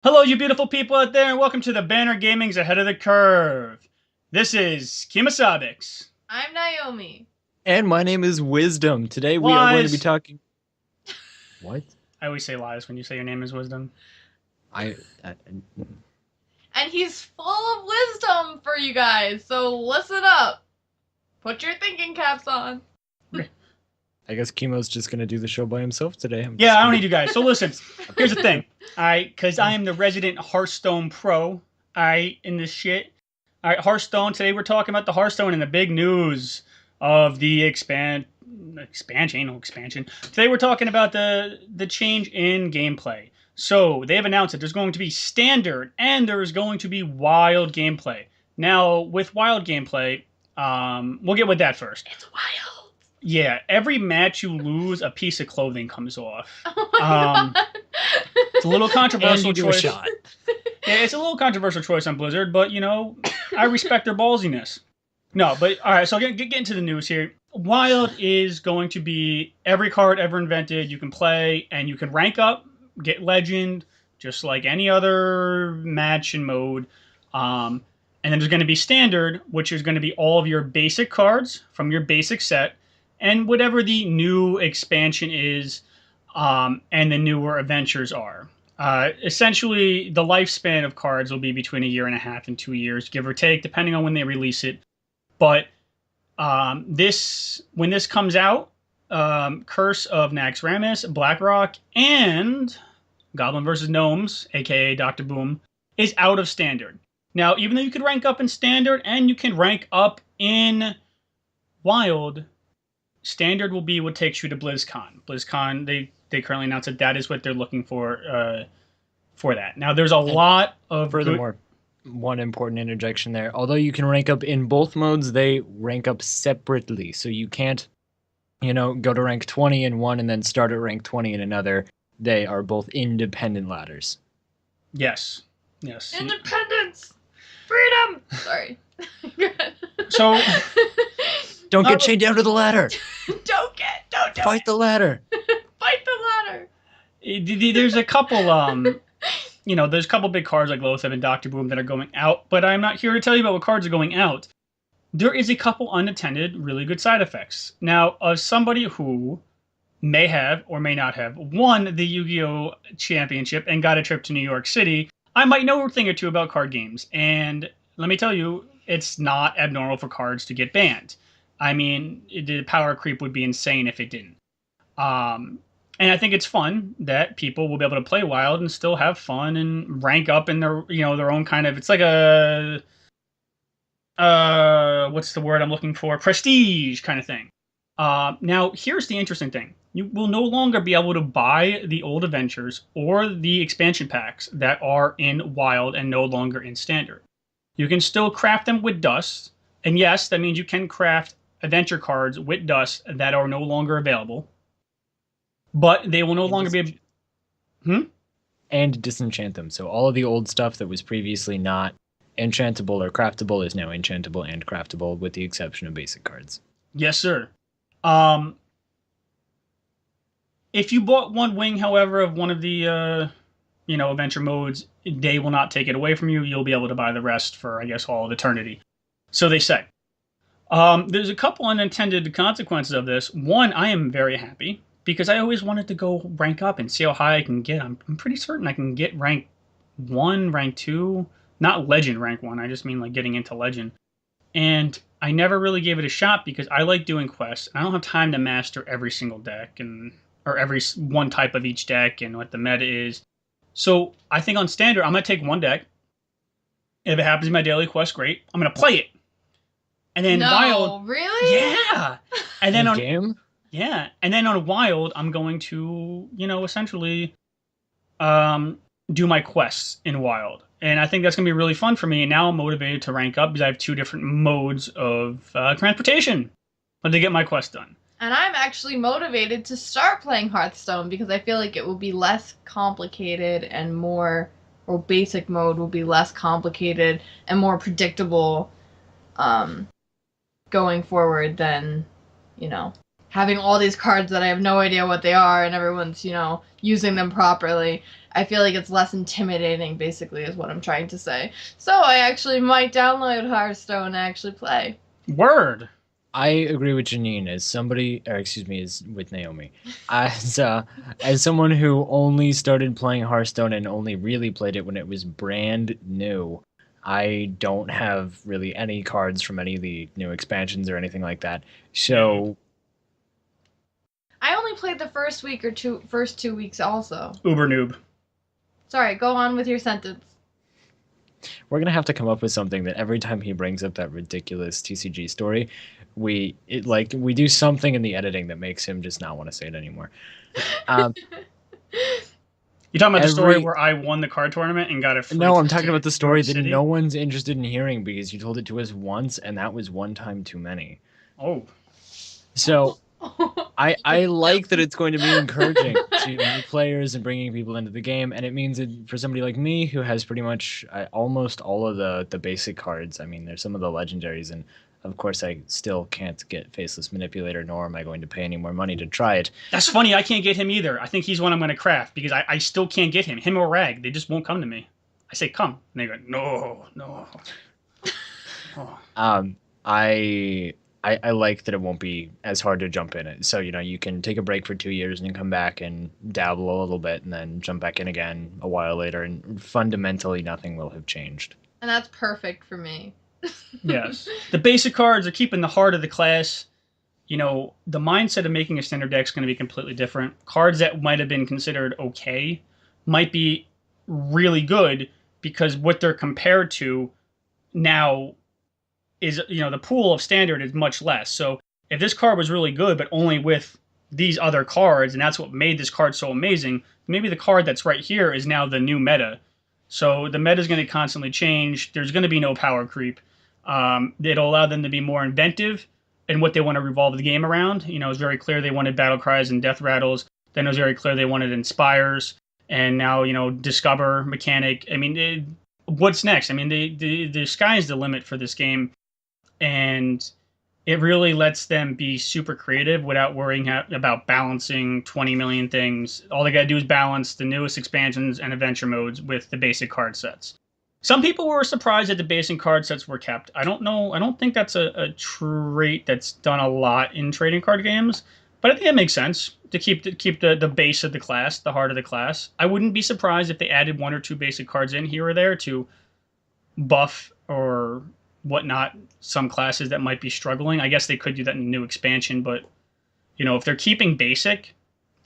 Hello, you beautiful people out there, and welcome to the Banner Gaming's Ahead of the Curve. This is Kimasabix. I'm Naomi. And my name is Wisdom. Today we are going to be talking... What? I always say lies when you say your name is Wisdom. And he's full of wisdom for you guys, so listen up. Put your thinking caps on. I guess Chemo's just going to do the show by himself today. I don't need you guys. So listen, here's the thing. Because I am the resident Hearthstone pro, in this shit. Hearthstone, today we're talking about the Hearthstone and the big news of the expansion. Today we're talking about the change in gameplay. So they have announced that there's going to be standard and there's going to be wild gameplay. Now, with wild gameplay, we'll get with that first. It's wild. Yeah, every match you lose, a piece of clothing comes off. Oh my God. It's a little controversial choice. A shot. Yeah, it's a little controversial choice on Blizzard, but, you know, I respect their ballsiness. No, but, alright, so get into the news here. Wild is going to be every card ever invented you can play, and you can rank up, get legend, just like any other match and mode. And then there's going to be standard, which is going to be all of your basic cards from your basic set, and whatever the new expansion is, and the newer adventures are. Essentially, the lifespan of cards will be between 1.5 years and 2 years, give or take, depending on when they release it. But when this comes out, Curse of Naxxramas, Blackrock, and Goblin vs. Gnomes, aka Dr. Boom, is out of standard. Now, even though you could rank up in standard and you can rank up in wild, standard will be what takes you to BlizzCon. BlizzCon, they currently announced that is what they're looking for that. Now, there's a lot of... Furthermore, one important interjection there. Although you can rank up in both modes, they rank up separately. So you can't, go to rank 20 in one and then start at rank 20 in another. They are both independent ladders. Yes. Independence! Freedom! Sorry. So... Don't get chained down to the ladder. Don't Fight the ladder. Fight the ladder. There's a couple, there's a couple big cards like Lothab and Dr. Boom that are going out, but I'm not here to tell you about what cards are going out. There is a couple unattended, really good side effects. Now, as somebody who may have or may not have won the Yu-Gi-Oh! Championship and got a trip to New York City, I might know a thing or two about card games. And let me tell you, it's not abnormal for cards to get banned. I mean, the power creep would be insane if it didn't. And I think it's fun that people will be able to play Wild and still have fun and rank up in their, their own kind of... It's like a... what's the word I'm looking for? Prestige kind of thing. Now, here's the interesting thing. You will no longer be able to buy the old adventures or the expansion packs that are in Wild and no longer in Standard. You can still craft them with dust. And yes, that means you can craft adventure cards with dust that are no longer available, but they will no longer be and disenchant them. So all of the old stuff that was previously not enchantable or craftable is now enchantable and craftable, with the exception of basic cards. Yes, sir. If you bought one wing, however, of one of the adventure modes, they will not take it away from you. You'll be able to buy the rest for, I guess, all of eternity. So they say. There's a couple unintended consequences of this. One, I am very happy because I always wanted to go rank up and see how high I can get. I'm pretty certain I can get rank 1, rank 2, not legend rank 1. I just mean like getting into legend. And I never really gave it a shot because I like doing quests. I don't have time to master every single deck or every one type of each deck and what the meta is. So I think on standard, I'm going to take one deck. If it happens in my daily quest, great. I'm going to play it. And then Wild, really? Yeah. And then game? Yeah. And then on Wild, I'm going to, essentially do my quests in Wild. And I think that's going to be really fun for me. And now I'm motivated to rank up because I have 2 different modes of transportation to get my quest done. And I'm actually motivated to start playing Hearthstone because I feel like it will be less complicated and more, or basic mode will be less complicated and more predictable going forward than, having all these cards that I have no idea what they are and everyone's, using them properly. I feel like it's less intimidating, basically, is what I'm trying to say. So I actually might download Hearthstone and actually play. Word. I agree with Janine as somebody, or excuse me, as with Naomi, as someone who only started playing Hearthstone and only really played it when it was brand new. I don't have really any cards from any of the new expansions or anything like that. So I only played the first first 2 weeks also. Uber noob. Sorry, go on with your sentence. we're gonna have to come up with something that every time he brings up that ridiculous TCG story, we do something in the editing that makes him just not want to say it anymore. You talking about the story where I won the card tournament and got a free No, I'm talking about the story that City? no one's interested in hearing because you told it to us once, and that was one time too many. Oh. So I like that it's going to be encouraging to new players and bringing people into the game, and it means that for somebody like me who has pretty much almost all of the basic cards. I mean, there's some of the legendaries, and of course I still can't get Faceless Manipulator, nor am I going to pay any more money to try it. That's funny, I can't get him either. I think he's one I'm going to craft, because I still can't get him. Him or Rag, they just won't come to me. I say, come. And they go, no. Oh. I like that it won't be as hard to jump in it. So, you can take a break for 2 years and then come back and dabble a little bit and then jump back in again a while later, and fundamentally nothing will have changed. And that's perfect for me. Yes. The basic cards are keeping the heart of the class. The mindset of making a standard deck is going to be completely different. Cards that might have been considered okay might be really good because what they're compared to now is, the pool of standard is much less. So if this card was really good, but only with these other cards, and that's what made this card so amazing, maybe the card that's right here is now the new meta. So the meta is going to constantly change. There's going to be no power creep. It'll allow them to be more inventive in what they want to revolve the game around. It's very clear they wanted battle cries and death rattles. Then it was very clear they wanted inspires. And now, discover mechanic. I mean, what's next? I mean, the sky is the limit for this game. And it really lets them be super creative without worrying about balancing 20 million things. All they got to do is balance the newest expansions and adventure modes with the basic card sets. Some people were surprised that the basic card sets were kept. I don't know. I don't think that's a trait that's done a lot in trading card games, but I think it makes sense to keep the base of the class, the heart of the class. I wouldn't be surprised if they added 1 or 2 basic cards in here or there to buff or whatnot some classes that might be struggling. I guess they could do that in a new expansion, but if they're keeping basic,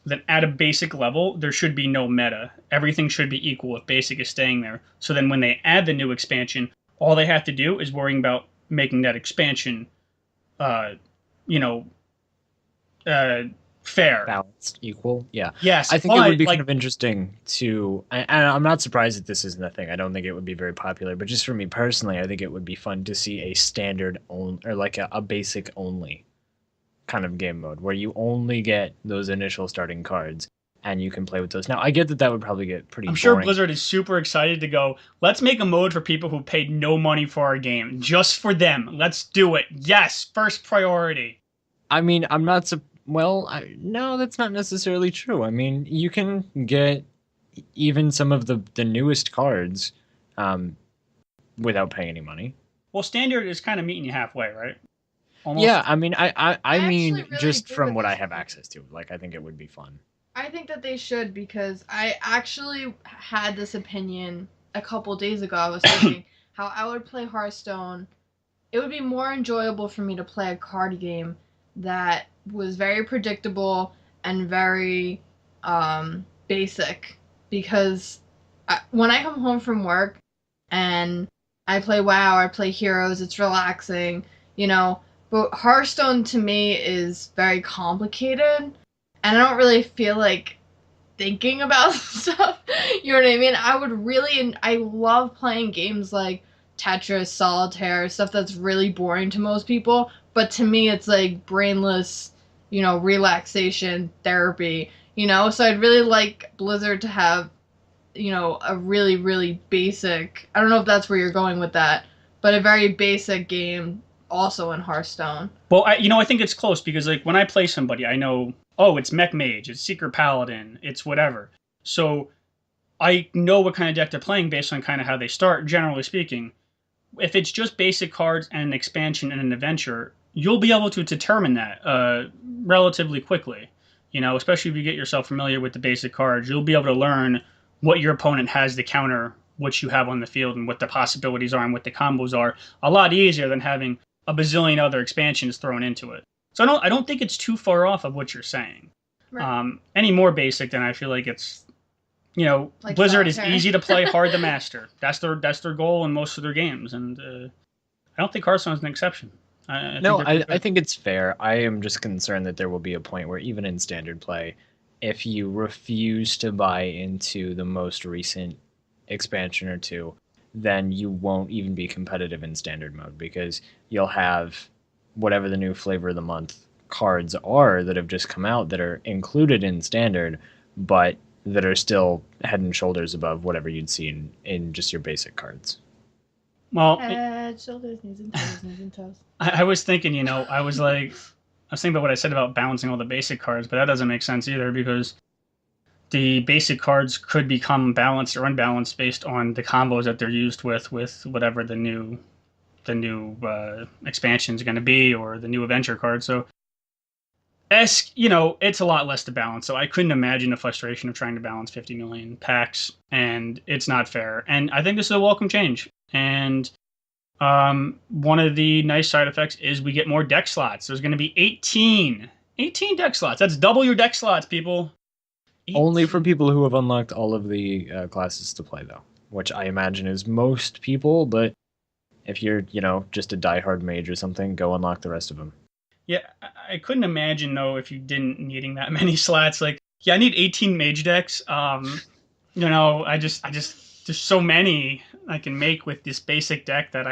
then at a basic level there should be no meta. Everything should be equal if basic is staying there. So then when they add the new expansion, all they have to do is worrying about making that expansion fair, balanced, equal. Yeah. Yes, I think it would be kind of interesting to, and I'm not surprised that this isn't a thing. I don't think it would be very popular, but just for me personally, I think it would be fun to see a standard or like a basic only kind of game mode where you only get those initial starting cards and you can play with those. Now, I get that would probably get pretty boring. Sure Blizzard is super excited to go, let's make a mode for people who paid no money for our game. Just for them. Let's do it. Yes, first priority. I mean, I'm not no, that's not necessarily true. I mean, you can get even some of the newest cards without paying any money. Well, standard is kind of meeting you halfway, right? Almost. Yeah, I mean, I mean, really just agree from with what I this. have access to, I think it would be fun. I think that they should, because I actually had this opinion a couple days ago. I was thinking how I would play Hearthstone. It would be more enjoyable for me to play a card game that was very predictable and very basic, because when I come home from work and I play WoW, I play Heroes, it's relaxing, but Hearthstone to me is very complicated, and I don't really feel like thinking about stuff. You know what I mean? I love playing games like Tetris, Solitaire, stuff that's really boring to most people, but to me it's like brainless, relaxation therapy, so I'd really like Blizzard to have, a really, really basic, I don't know if that's where you're going with that, but a very basic game also in Hearthstone. Well, I think it's close because like when I play somebody, I know, oh, it's Mech Mage, it's Secret Paladin, it's whatever. So I know what kind of deck they're playing based on kind of how they start, generally speaking. If it's just basic cards and an expansion and an adventure, you'll be able to determine that relatively quickly. Especially if you get yourself familiar with the basic cards, you'll be able to learn what your opponent has to counter what you have on the field and what the possibilities are and what the combos are a lot easier than having a bazillion other expansions thrown into it. So I don't think it's too far off of what you're saying. Right. Any more basic than I feel like it's, Like Blizzard is solitaire. easy to play, hard to master. That's their goal in most of their games, and I don't think Hearthstone is an exception. I think it's fair. I am just concerned that there will be a point where even in standard play, if you refuse to buy into the most recent expansion or two, then you won't even be competitive in standard mode because you'll have whatever the new flavor of the month cards are that have just come out that are included in standard, but that are still head and shoulders above whatever you'd see in just your basic cards. Well, Head, shoulders, knees and toes, knees and toes. I was thinking, I was thinking about what I said about balancing all the basic cards, but that doesn't make sense either because the basic cards could become balanced or unbalanced based on the combos that they're used with whatever the new expansion is going to be or the new adventure card. So, it's a lot less to balance. So I couldn't imagine the frustration of trying to balance 50 million packs, and it's not fair. And I think this is a welcome change. And one of the nice side effects is we get more deck slots. There's going to be 18 deck slots. That's double your deck slots, people. 18. Only for people who have unlocked all of the classes to play, though, which I imagine is most people. But if you're, just a diehard mage or something, go unlock the rest of them. Yeah, I couldn't imagine, though, if you didn't needing that many slots. Like, yeah, I need 18 mage decks. I just there's so many I can make with this basic deck that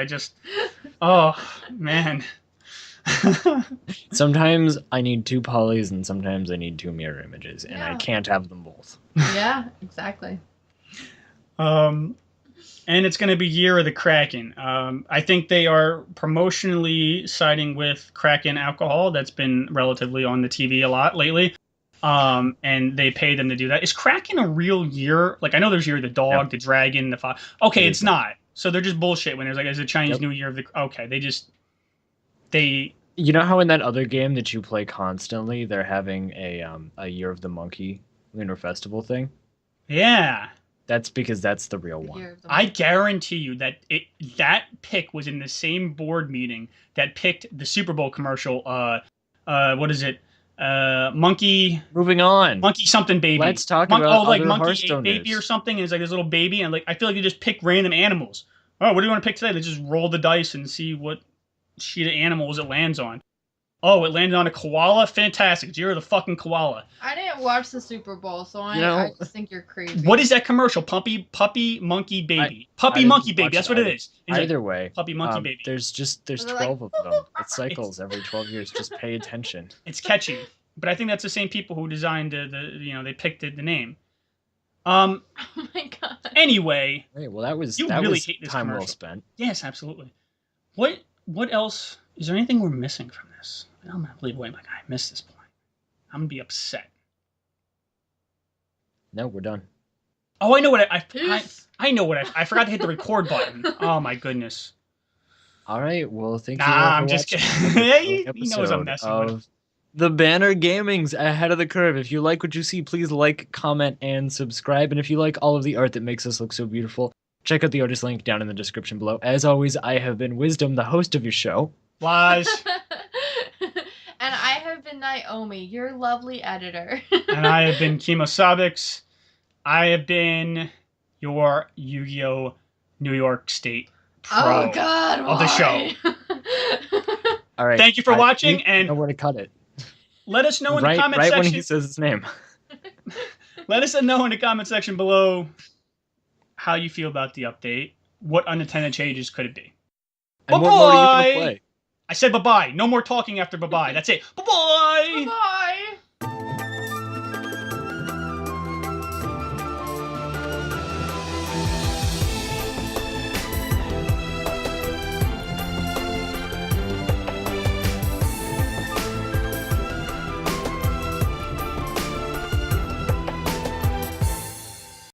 oh, man. Sometimes I need 2 polys and sometimes I need 2 mirror images, and I can't have them both. Yeah, exactly. And it's going to be Year of the Kraken. I think they are promotionally siding with Kraken alcohol. That's been relatively on the TV a lot lately. And they pay them to do that. Is Kraken a real year? Like, I know there's Year of the Dog, the Dragon, the Fox. Okay, it's not. So they're just bullshit when there's like, there's a Chinese New Year of the... Okay, they... You know how in that other game that you play constantly, they're having a Year of the Monkey Lunar Festival thing? Yeah. That's because that's the real one. I guarantee you that that pick was in the same board meeting that picked the Super Bowl commercial. What is it? Monkey. Moving on. Monkey something baby. Let's talk about other Monkey Hearthstone baby news. or something. And it's like this little baby, and like I feel like you just pick random animals. Oh, what do you want to pick today? They just roll the dice and see what sheet of animals it lands on. Oh, it landed on a koala? Fantastic. It's Year of the fucking koala. I didn't watch the Super Bowl, so I just think you're crazy. What is that commercial? Puppy, monkey, baby. Puppy, monkey, baby. That's what it is. Either way. Puppy, monkey, baby. There's 12 of them. It cycles every 12 years. Just pay attention. It's catchy. But I think that's the same people who designed they picked the name. Oh my god. Anyway. Hey, well, that was hate this time commercial. well spent. Yes, absolutely. What else? Is there anything we're missing from this? I'm gonna believe. Wait, I missed this point. I'm gonna be upset. No, we're done. Oh, I know what I know what I forgot to hit the record button. Oh my goodness. All right. Well, thank you. I'm just kidding. He knows I'm messing with him. The Banner Gaming's ahead of the curve. If you like what you see, please like, comment, and subscribe. And if you like all of the art that makes us look so beautiful, check out the artist link down in the description below. As always, I have been Wisdom, the host of your show. Lies. And I have been Naomi, your lovely editor. And I have been Kimo Sabix. I have been your Yu-Gi-Oh! New York State pro of the show. All right. Thank you for watching, and know where to cut it. Let us know in the comment section. Right when he says his name. Let us know in the comment section below how you feel about the update. What unintended changes could it be? And what mode are you going to play? I said bye-bye. No more talking after bye-bye. That's it. Bye-bye. Bye-bye.